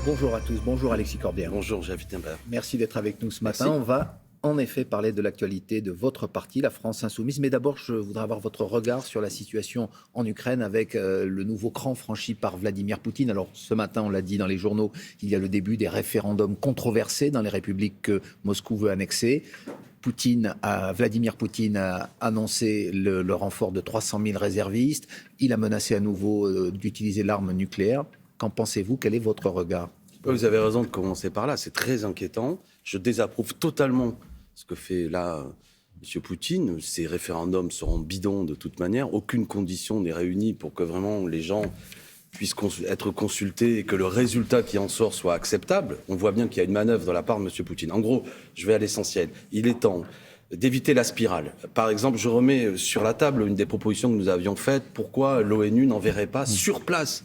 Bonjour à tous, bonjour Alexis Corbière. Bonjour, j'invite un peu. Merci d'être avec nous ce matin. Merci. On va en effet parler de l'actualité de votre parti, la France Insoumise. Mais d'abord, je voudrais avoir votre regard sur la situation en Ukraine avec le nouveau cran franchi par Vladimir Poutine. Alors ce matin, on l'a dit dans les journaux, il y a le début des référendums controversés dans les républiques que Moscou veut annexer. Vladimir Poutine a annoncé le renfort de 300 000 réservistes. Il a menacé à nouveau d'utiliser l'arme nucléaire. Qu'en pensez-vous? Quel est votre regard? Vous avez raison de commencer par là, c'est très inquiétant. Je désapprouve totalement ce que fait là M. Poutine. Ces référendums seront bidons de toute manière. Aucune condition n'est réunie pour que vraiment les gens puissent être consultés et que le résultat qui en sort soit acceptable. On voit bien qu'il y a une manœuvre de la part de M. Poutine. En gros, je vais à l'essentiel. Il est temps d'éviter la spirale. Par exemple, je remets sur la table une des propositions que nous avions faites. Pourquoi l'ONU n'enverrait pas sur place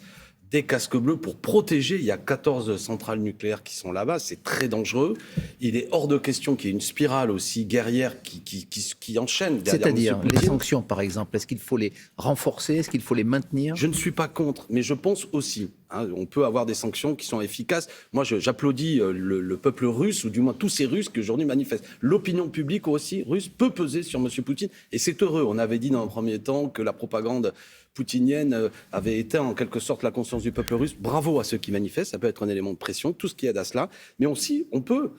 des casques bleus pour protéger? Il y a 14 centrales nucléaires qui sont là-bas, c'est très dangereux. Il est hors de question qu'il y ait une spirale aussi guerrière qui enchaîne derrière. C'est-à-dire les sanctions, par exemple, est-ce qu'il faut les renforcer? Est-ce qu'il faut les maintenir? Je ne suis pas contre, mais je pense aussi, on peut avoir des sanctions qui sont efficaces. Moi, j'applaudis le peuple russe, ou du moins tous ces Russes qui aujourd'hui manifestent. L'opinion publique aussi russe peut peser sur M. Poutine, et c'est heureux. On avait dit dans un premier temps que la propagande poutinienne avait éteint en quelque sorte la conscience du peuple russe. Bravo à ceux qui manifestent, ça peut être un élément de pression, tout ce qui aide à cela. Mais aussi, on peut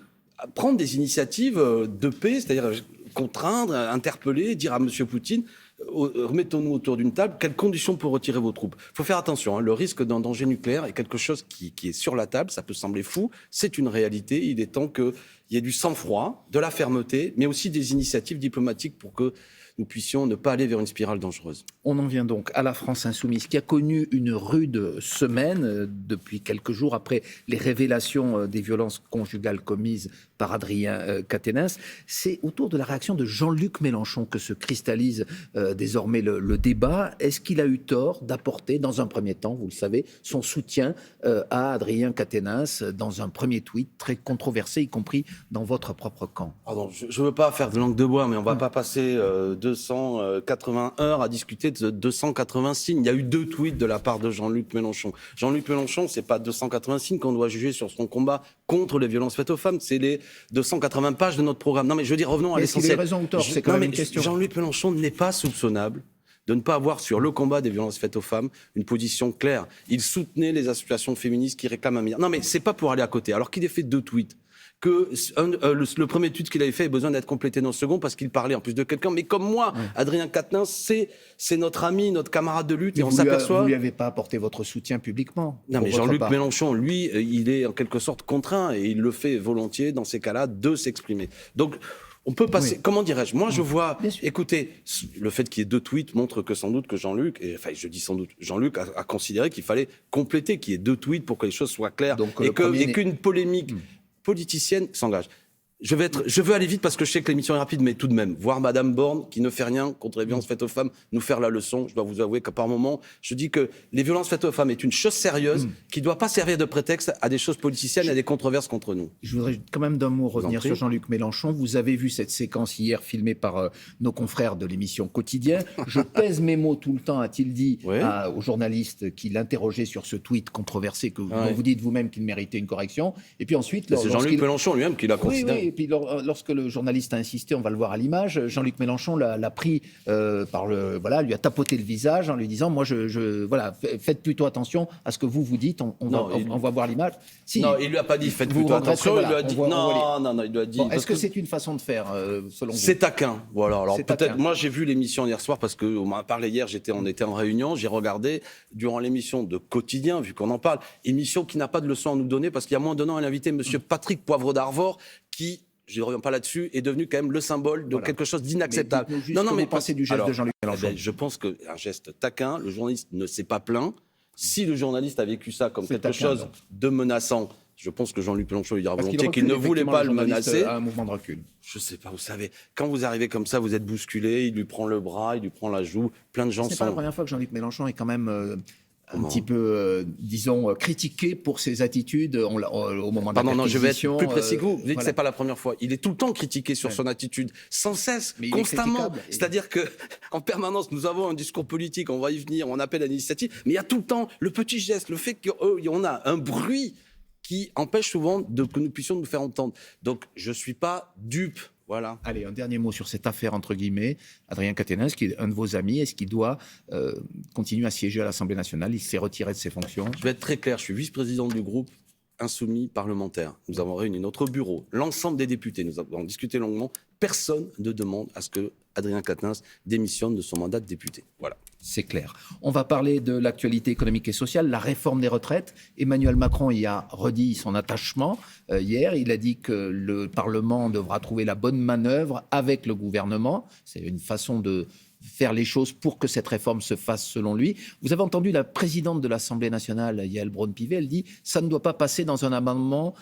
prendre des initiatives de paix, c'est-à-dire contraindre, interpeller, dire à M. Poutine, remettons-nous autour d'une table, quelles conditions pour retirer vos troupes? Il faut faire attention, le risque d'un danger nucléaire est quelque chose qui est sur la table, ça peut sembler fou, c'est une réalité, il est temps qu'il y ait du sang-froid, de la fermeté, mais aussi des initiatives diplomatiques pour que nous puissions ne pas aller vers une spirale dangereuse. On en vient donc à la France Insoumise, qui a connu une rude semaine depuis quelques jours après les révélations des violences conjugales commises par Adrien Quatennens. C'est autour de la réaction de Jean-Luc Mélenchon que se cristallise désormais le débat. Est-ce qu'il a eu tort d'apporter, dans un premier temps, vous le savez, son soutien à Adrien Quatennens dans un premier tweet très controversé, y compris dans votre propre camp? Pardon, je ne veux pas faire de langue de bois, mais on ne va pas passer 280 heures à discuter de 280 signes. Il y a eu 2 tweets de la part de Jean-Luc Mélenchon. Jean-Luc Mélenchon, c'est pas 280 signes qu'on doit juger sur son combat contre les violences faites aux femmes, c'est les 280 pages de notre programme. Non mais je veux dire, revenons à l'essentiel. Est-ce qu'il a raison ou tort? C'est quand même une question. Jean-Luc Mélenchon n'est pas soupçonnable de ne pas avoir sur le combat des violences faites aux femmes une position claire. Il soutenait les associations féministes qui réclament un milliard. Non mais c'est pas pour aller à côté. Alors qu'il ait fait 2 tweets, que le premier tweet qu'il avait fait ait besoin d'être complété dans le second parce qu'il parlait en plus de quelqu'un. Mais comme moi, Adrien Quatennens, c'est notre ami, notre camarade de lutte, et on s'aperçoit... Vous lui avez pas apporté votre soutien publiquement? Non, mais Jean-Luc Mélenchon, lui, il est en quelque sorte contraint, et il le fait volontiers, dans ces cas-là, de s'exprimer. Donc, on peut passer... Comment dirais-je? Moi, je vois... Écoutez, le fait qu'il y ait 2 tweets montre que sans doute que Jean-Luc, enfin, je dis sans doute, Jean-Luc a considéré qu'il fallait compléter, qu'il y ait 2 tweets pour que les choses soient claires, donc, et qu'une polémique politicienne s'engage. Je veux aller vite parce que je sais que l'émission est rapide, mais tout de même, voir Madame Borne, qui ne fait rien contre les violences faites aux femmes, nous faire la leçon, je dois vous avouer que par moment, je dis que les violences faites aux femmes est une chose sérieuse qui ne doit pas servir de prétexte à des choses politiciennes et à des controverses contre nous. Je voudrais quand même d'un mot revenir sur Jean-Luc Mélenchon. Vous avez vu cette séquence hier filmée par nos confrères de l'émission Quotidien. Je pèse mes mots tout le temps, a-t-il dit aux journalistes qui l'interrogeaient sur ce tweet controversé dont vous dites vous-même qu'il méritait une correction. Et puis ensuite... C'est Jean-Luc Mélenchon lui-même qui l'a considéré. Oui, et puis lorsque le journaliste a insisté, on va le voir à l'image, Jean-Luc Mélenchon l'a pris lui a tapoté le visage en lui disant, moi, faites plutôt attention à ce que vous dites, on va voir l'image. Si, non, il lui a pas dit, faites plutôt attention, il lui a dit, il lui a dit... Est-ce que c'est une façon de faire, selon vous? C'est taquin, voilà. Alors peut-être, moi j'ai vu l'émission hier soir parce qu'on m'a parlé hier, on était en réunion, j'ai regardé durant l'émission de Quotidien, vu qu'on en parle, émission qui n'a pas de leçon à nous donner parce qu'il y a moins d'un an, elle a invité monsieur Patrick Poivre d'Arvor qui, je ne reviens pas là-dessus, est devenu quand même le symbole de quelque chose d'inacceptable. Mais pensez du geste de Jean-Luc Mélenchon. Je pense qu'un geste taquin, le journaliste ne s'est pas plaint. Si le journaliste a vécu ça comme quelque chose de menaçant, je pense que Jean-Luc Mélenchon lui dira volontiers qu'il ne voulait pas le menacer. Un mouvement de recul. Je sais pas, vous savez, quand vous arrivez comme ça, vous êtes bousculé, il lui prend le bras, il lui prend la joue, plein de gens sont... C'est pas la première fois que Jean-Luc Mélenchon est quand même... un petit peu, disons, critiqué pour ses attitudes au moment de la perquisition. Non, je vais être plus précis que vous. Vous dites que c'est pas la première fois. Il est tout le temps critiqué sur son attitude, sans cesse, constamment. C'est-à-dire que, en permanence, nous avons un discours politique, on va y venir, on appelle à l'initiative, mais il y a tout le temps le petit geste, le fait qu'on a un bruit qui empêchent souvent que nous puissions nous faire entendre. Donc, je ne suis pas dupe. Voilà. Allez, un dernier mot sur cette affaire, entre guillemets. Adrien Quatennens, qui est un de vos amis, est-ce qu'il doit continuer à siéger à l'Assemblée nationale? Il s'est retiré de ses fonctions. Je vais être très clair, je suis vice-président du groupe Insoumis parlementaire. Nous avons réuni notre bureau, l'ensemble des députés, nous avons discuté longuement. Personne ne demande à ce que Adrien Quatennens démissionne de son mandat de député. Voilà. C'est clair. On va parler de l'actualité économique et sociale, la réforme des retraites. Emmanuel Macron y a redit son attachement hier. Il a dit que le Parlement devra trouver la bonne manœuvre avec le gouvernement. C'est une façon de faire les choses pour que cette réforme se fasse selon lui. Vous avez entendu la présidente de l'Assemblée nationale, Yaël Braun-Pivet, elle dit « ça ne doit pas passer dans un amendement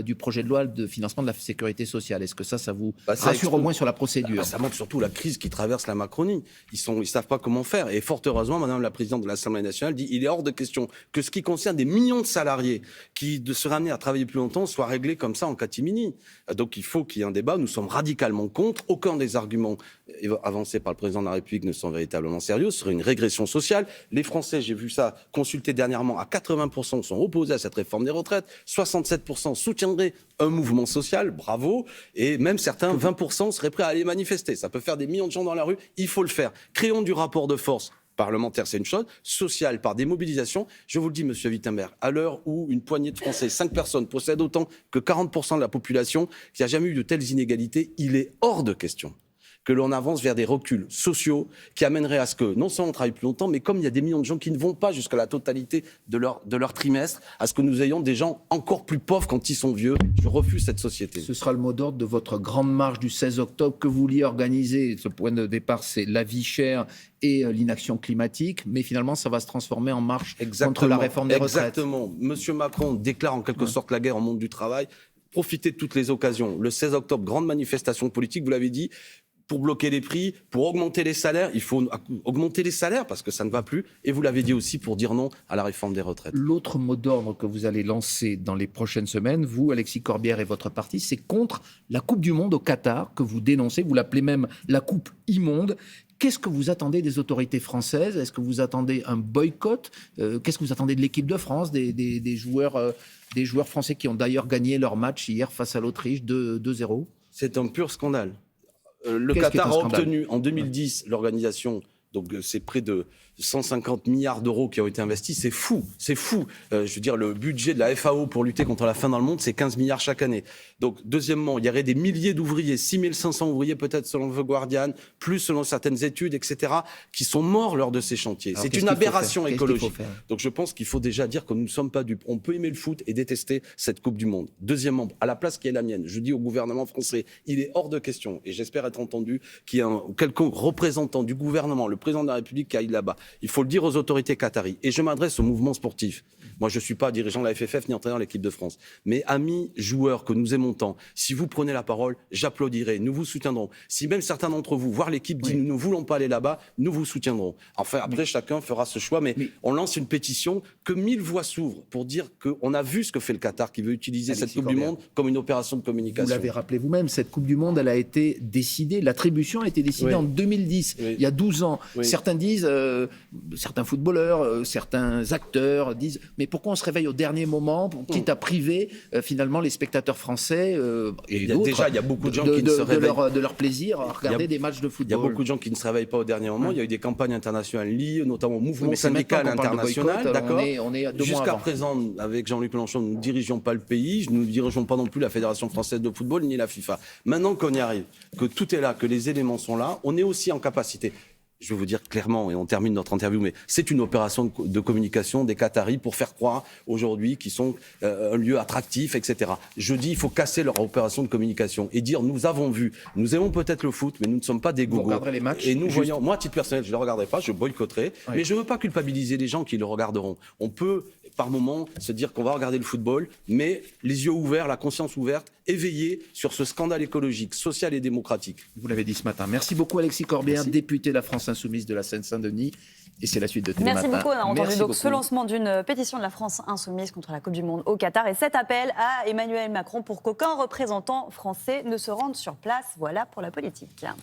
du projet de loi de financement de la sécurité sociale ». Est-ce que ça vous rassure au moins sur la procédure? Ça montre surtout la crise qui traverse la Macronie. Ils savent pas comment faire. Et fort heureusement, Madame la présidente de l'Assemblée nationale dit « il est hors de question que ce qui concerne des millions de salariés qui seraient amenés à travailler plus longtemps soit réglé comme ça en catimini ». Donc il faut qu'il y ait un débat. Nous sommes radicalement contre. Aucun des arguments avancés par le président de la République ne sont véritablement sérieux. Ce serait une régression sociale. Les Français, j'ai vu ça consulté dernièrement, à 80% sont opposés à cette réforme des retraites. 67% soutiendraient un mouvement social. Bravo. Et même certains, 20%, seraient prêts à aller manifester. Ça peut faire des millions de gens dans la rue. Il faut le faire. Créons du rapport de force. Parlementaire, c'est une chose. Sociale, par des mobilisations. Je vous le dis, monsieur Wittenberg, à l'heure où une poignée de Français, 5 personnes, possèdent autant que 40% de la population, qui n'a jamais eu de telles inégalités, il est hors de question que l'on avance vers des reculs sociaux qui amèneraient à ce que, non seulement on travaille plus longtemps, mais comme il y a des millions de gens qui ne vont pas jusqu'à la totalité de leur trimestre, à ce que nous ayons des gens encore plus pauvres quand ils sont vieux. Je refuse cette société. Ce sera le mot d'ordre de votre grande marche du 16 octobre que vous vouliez organiser. Ce point de départ, c'est la vie chère et l'inaction climatique, mais finalement, ça va se transformer en marche contre la réforme des retraites. Exactement. Monsieur Macron déclare en quelque sorte la guerre au monde du travail. Profitez de toutes les occasions. Le 16 octobre, grande manifestation politique, vous l'avez dit, pour bloquer les prix, pour augmenter les salaires. Il faut augmenter les salaires parce que ça ne va plus. Et vous l'avez dit aussi pour dire non à la réforme des retraites. L'autre mot d'ordre que vous allez lancer dans les prochaines semaines, vous, Alexis Corbière et votre parti, c'est contre la Coupe du Monde au Qatar que vous dénoncez. Vous l'appelez même la Coupe immonde. Qu'est-ce que vous attendez des autorités françaises? Est-ce que vous attendez un boycott? Qu'est-ce que vous attendez de l'équipe de France, des joueurs français qui ont d'ailleurs gagné leur match hier face à l'Autriche 2-0? C'est un pur scandale. Le Qatar a obtenu en 2010 l'organisation, donc c'est près de 150 milliards d'euros qui ont été investis, c'est fou, c'est fou. Je veux dire, le budget de la FAO pour lutter contre la faim dans le monde, c'est 15 milliards chaque année. Donc, deuxièmement, il y aurait des milliers d'ouvriers, 6500 ouvriers peut-être selon The Guardian, plus selon certaines études, etc., qui sont morts lors de ces chantiers. Alors, c'est une aberration écologique. Donc, je pense qu'il faut déjà dire que nous ne sommes pas dupes. On peut aimer le foot et détester cette Coupe du Monde. Deuxièmement, à la place qui est la mienne, je dis au gouvernement français, il est hors de question, et j'espère être entendu, qu'il y ait un quelconque représentant du gouvernement, le président de la République qui aille là-bas. Il faut le dire aux autorités qataries. Et je m'adresse au mouvement sportif. Moi, je ne suis pas dirigeant de la FFF ni entraîneur de l'équipe de France. Mais amis joueurs que nous aimons tant, si vous prenez la parole, j'applaudirai, nous vous soutiendrons. Si même certains d'entre vous, voire l'équipe dit nous ne voulons pas aller là-bas, nous vous soutiendrons. Enfin, après, chacun fera ce choix. Mais on lance une pétition, que 1000 voix s'ouvrent pour dire qu'on a vu ce que fait le Qatar, qui veut utiliser cette Coupe du Monde comme une opération de communication. Vous l'avez rappelé vous-même, cette Coupe du Monde, elle a été décidée, l'attribution a été décidée en 2010, il y a 12 ans. Certains disent... certains footballeurs, certains acteurs disent mais pourquoi on se réveille au dernier moment, quitte à priver finalement les spectateurs français et d'autres déjà, il y a beaucoup de gens qui ne se réveillent de leur plaisir à regarder des matchs de football. Il y a beaucoup de gens qui ne se réveillent pas au dernier moment. Il y a eu des campagnes internationales liées, notamment au mouvement syndical international. D'accord. Jusqu'à présent, avec Jean-Luc Mélenchon, nous ne dirigeons pas le pays, nous ne dirigeons pas non plus la Fédération française de football ni la FIFA. Maintenant qu'on y arrive, que tout est là, que les éléments sont là, on est aussi en capacité. Je vais vous dire clairement, et on termine notre interview, mais c'est une opération de communication des Qataris pour faire croire aujourd'hui qu'ils sont un lieu attractif, etc. Je dis, il faut casser leur opération de communication et dire, nous avons vu, nous aimons peut-être le foot, mais nous ne sommes pas des gogos. Vous regarderez les matchs? Et nous voyons, moi, à titre personnel, je ne le regarderai pas, je boycotterai, mais je ne veux pas culpabiliser les gens qui le regarderont. On peut, par moment, se dire qu'on va regarder le football, mais les yeux ouverts, la conscience ouverte, éveillés sur ce scandale écologique, social et démocratique. Vous l'avez dit ce matin. Merci beaucoup Alexis Corbière, député de la France Insoumise de la Seine-Saint-Denis. Et c'est la suite de Télématin. Merci beaucoup. On a entendu donc ce lancement d'une pétition de la France Insoumise contre la Coupe du Monde au Qatar et cet appel à Emmanuel Macron pour qu'aucun représentant français ne se rende sur place. Voilà pour la politique.